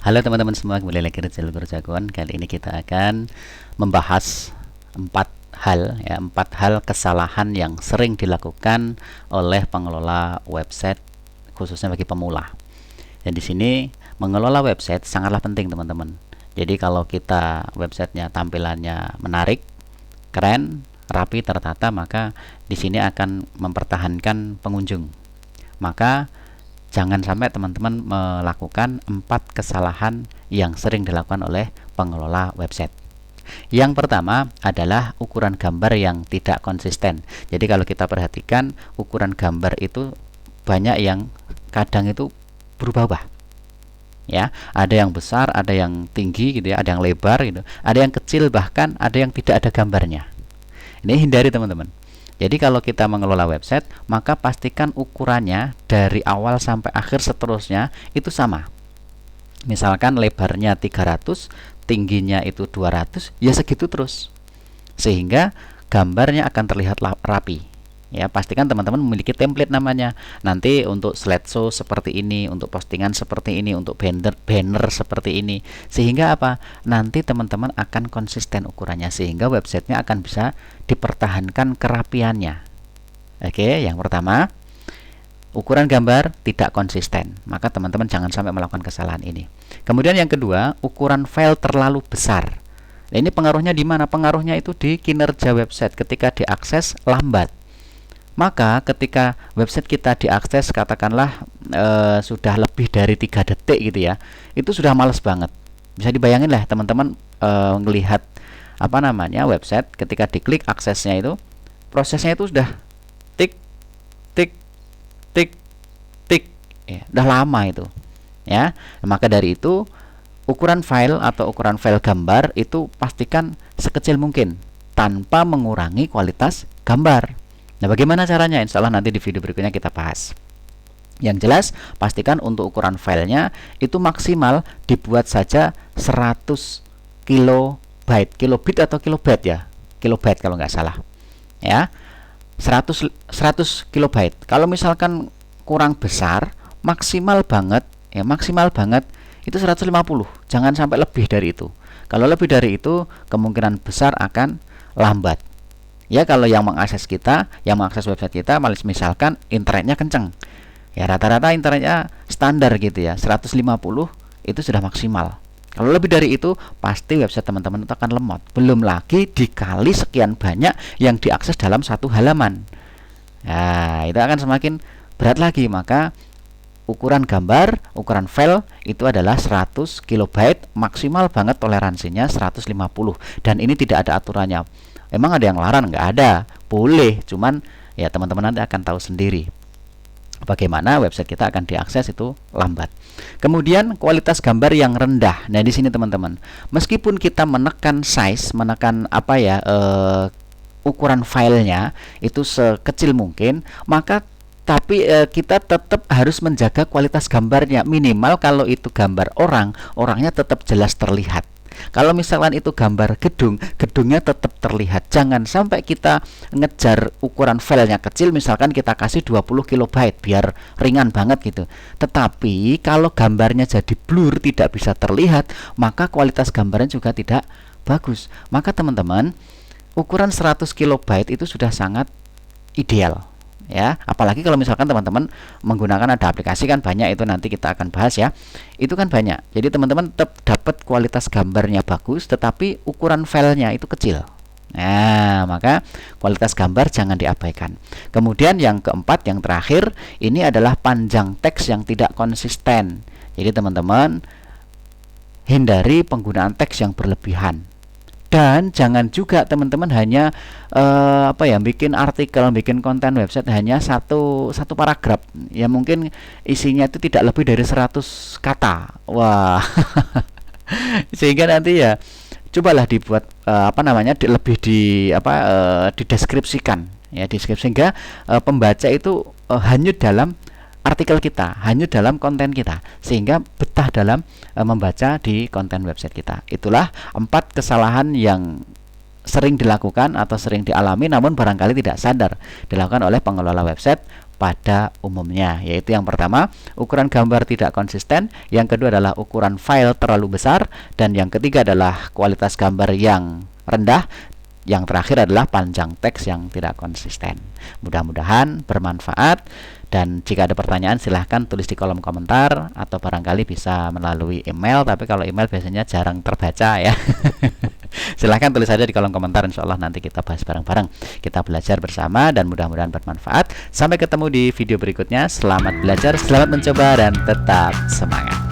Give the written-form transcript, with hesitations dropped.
Halo teman-teman semua, kembali lagi di channel Guru Jagoan. Kali ini kita akan membahas empat hal kesalahan yang sering dilakukan oleh pengelola website, khususnya bagi pemula. Dan di sini mengelola website sangatlah penting teman-teman. Jadi kalau kita websitenya tampilannya menarik, keren, rapi, tertata, maka di sini akan mempertahankan pengunjung. Maka jangan sampai teman-teman melakukan 4 kesalahan yang sering dilakukan oleh pengelola website. Yang pertama adalah ukuran gambar yang tidak konsisten. Jadi kalau kita perhatikan, ukuran gambar itu banyak yang kadang itu berubah-ubah. Ya, ada yang besar, ada yang tinggi gitu ya, ada yang lebar gitu, ada yang kecil, bahkan ada yang tidak ada gambarnya. Ini hindari teman-teman. Jadi kalau kita mengelola website, maka pastikan ukurannya dari awal sampai akhir seterusnya itu sama. Misalkan lebarnya 300, tingginya itu 200, ya segitu terus. Sehingga gambarnya akan terlihat rapi. Ya, pastikan teman-teman memiliki template namanya. Nanti untuk slideshow seperti ini, untuk postingan seperti ini, untuk banner seperti ini. Sehingga apa? Nanti teman-teman akan konsisten ukurannya, sehingga websitenya akan bisa dipertahankan kerapiannya. Oke, yang pertama, ukuran gambar tidak konsisten. Maka teman-teman jangan sampai melakukan kesalahan ini. Kemudian yang kedua, ukuran file terlalu besar. Nah, ini pengaruhnya di mana? Pengaruhnya itu di kinerja website. Ketika diakses lambat. Maka ketika website kita diakses katakanlah sudah lebih dari 3 detik gitu ya, itu sudah males banget. Bisa dibayangin lah teman-teman melihat website, ketika diklik aksesnya itu, prosesnya itu sudah tik tik tik tik ya, udah lama itu ya. Maka dari itu ukuran file atau ukuran file gambar itu pastikan sekecil mungkin tanpa mengurangi kualitas gambar. Nah, bagaimana caranya? Insya Allah nanti di video berikutnya kita bahas. Yang jelas, pastikan untuk ukuran filenya itu maksimal dibuat saja 100 kilobyte, kilobit atau kilobyte ya, kilobyte kalau nggak salah, ya, 100 kilobyte. Kalau misalkan kurang besar, maksimal banget itu 150. Jangan sampai lebih dari itu. Kalau lebih dari itu, kemungkinan besar akan lambat. Ya, kalau yang mengakses website kita, misalkan internetnya kenceng, ya rata-rata internetnya standar gitu ya, 150 itu sudah maksimal. Kalau lebih dari itu, pasti website teman-teman itu akan lemot. Belum lagi dikali sekian banyak yang diakses dalam satu halaman. Nah, itu akan semakin berat lagi. Maka ukuran gambar, ukuran file itu adalah 100 kilobyte, maksimal banget toleransinya 150. Dan ini tidak ada aturannya. Emang ada yang larang? Nggak ada, boleh, cuman ya teman-teman nanti akan tahu sendiri bagaimana website kita akan diakses itu lambat. Kemudian kualitas gambar yang rendah. Nah, di sini teman-teman, meskipun kita menekan size, ukuran filenya itu sekecil mungkin, maka kita tetap harus menjaga kualitas gambarnya. Minimal kalau itu gambar orangnya tetap jelas terlihat. Kalau misalkan itu gambar gedungnya tetap terlihat. Jangan sampai kita ngejar ukuran filenya kecil, misalkan kita kasih 20 kilobyte biar ringan banget gitu. Tetapi kalau gambarnya jadi blur, tidak bisa terlihat, maka kualitas gambarnya juga tidak bagus. Maka teman-teman, ukuran 100 kilobyte itu sudah sangat ideal. Ya, apalagi kalau misalkan teman-teman menggunakan ada aplikasi, kan banyak itu, nanti kita akan bahas ya. Itu kan banyak. Jadi teman-teman tetap dapat kualitas gambarnya bagus, tetapi ukuran filenya itu kecil. Nah, maka kualitas gambar jangan diabaikan. Kemudian yang keempat, yang terakhir, ini adalah panjang teks yang tidak konsisten. Jadi teman-teman hindari penggunaan teks yang berlebihan. Dan jangan juga teman-teman hanya bikin artikel, bikin konten website hanya satu paragraf. Ya mungkin isinya itu tidak lebih dari 100 kata. Wah. Sehingga nanti ya cobalah dibuat dideskripsikan ya, sehingga pembaca itu hanyut dalam artikel kita, hanyut dalam konten kita, sehingga betah dalam membaca di konten website kita. Itulah 4 kesalahan yang sering dilakukan atau sering dialami, namun barangkali tidak sadar dilakukan oleh pengelola website pada umumnya, yaitu yang pertama, ukuran gambar tidak konsisten, yang kedua adalah ukuran file terlalu besar, dan yang ketiga adalah kualitas gambar yang rendah, yang terakhir adalah panjang teks yang tidak konsisten. Mudah-mudahan bermanfaat, dan jika ada pertanyaan silahkan tulis di kolom komentar atau barangkali bisa melalui email, tapi kalau email biasanya jarang terbaca ya. Silahkan tulis saja di kolom komentar, insya Allah nanti kita bahas bareng-bareng, kita belajar bersama, dan mudah-mudahan bermanfaat. Sampai ketemu di video berikutnya. Selamat belajar, selamat mencoba, dan tetap semangat.